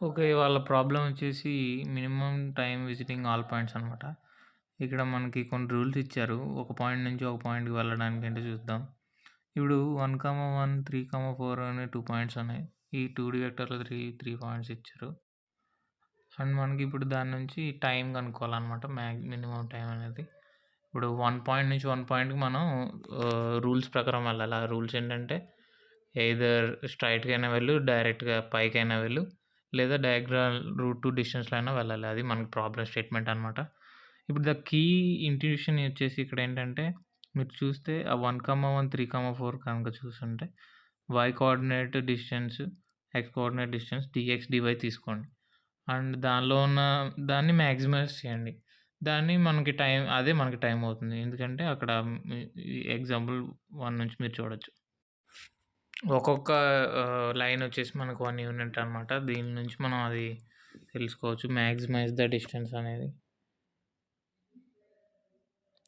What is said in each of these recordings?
Okay. వాళ్ళ problem వచ్చేసి minimum time visiting all points అనమాట. ఇక్కడ మనకి కొన్ని రూల్స్ ఇచ్చారు. ఒక పాయింట్ నుంచి ఒక పాయింట్‌కి వెళ్ళడానికంటే చూద్దాం. ఇప్పుడు 1, 1, 3, 4 అనే 2 పాయింట్స్ ఉన్నాయి. ఈ 2 వెక్టర్‌లో 3 పాయింట్స్ ఇచ్చారు. అండ్ మనకి ఇప్పుడు దాని నుంచి టైం కనుక్కోవాలనమాట. మినిమమ్ టైం అనేది. ఇప్పుడు 1 పాయింట్ నుంచి 1 పాయింట్‌కి మనం రూల్స్ ప్రకారం వెళ్ళాలి. ఆ రూల్స్ ఏంటంటే ఎయిదర్ స్ట్రెయిట్‌గా అయినా వెళ్ళు, డైరెక్ట్‌గా పైకైనా వెళ్ళు, లేదా డయాగ్రాల్ రూట్ టు డిస్టెన్స్‌లో అయినా వెళ్ళాలి. అది మనకి ప్రాబ్లమ్ స్టేట్మెంట్ అనమాట. ఇప్పుడు ద కీ ఇంట్యూషన్ వచ్చేసి ఇక్కడేంటంటే, మీరు చూస్తే ఆ 1, 1, 3, 4 కనుక చూసుంటే y coordinate distance, x coordinate distance, dx, dy తీసుకోండి. అండ్ దానిలో ఉన్న దాన్ని మాక్సిమైజ్ చేయండి. దాన్ని మనకి టైం అదే మనకి టైం అవుతుంది. ఎందుకంటే అక్కడ ఎగ్జాంపుల్ 1 నుంచి మీరు చూడొచ్చు. ఒక్కొక్క లైన్ వచ్చేసి మనకు 1 యూనిట్ అనమాట. దీని నుంచి మనం అది తెలుసుకోవచ్చు. మాక్సిమైజ్ ద డిస్టెన్స్ అనేది.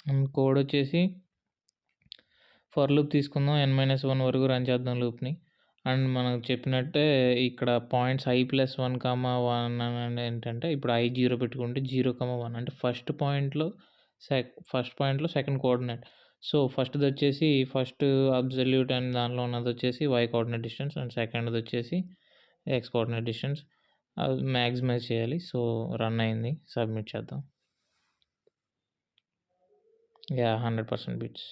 అండ్ కోడ్ వచ్చేసి ఫర్ లూప్ తీసుకుందాం. n-1 వరకు రన్ చేద్దాం లూప్‌ని. అండ్ మనకు చెప్పినట్టే ఇక్కడ పాయింట్స్ i+1, 1 అని ఏంటంటే ఇప్పుడు i 0 పెట్టుకుంటే 0, 1 అంటే ఫస్ట్ పాయింట్‌లో సెకండ్ కోఆర్డినేట్. సో, ఫస్ట్‌దొచ్చేసి ఫస్ట్ అబ్సల్యూట్ అండ్ దానిలో ఉన్నదొచ్చేసి y కోఆర్డినేట్ డిస్టెన్స్ అండ్ సెకండ్‌దొచ్చేసి x కోఆర్డినేట్ డిస్టెన్స్. అది మాక్సిమైజ్ చేయాలి. సో, రన్ అయింది. సబ్మిట్ చేద్దాం. యాహ్! 100% బిట్స్.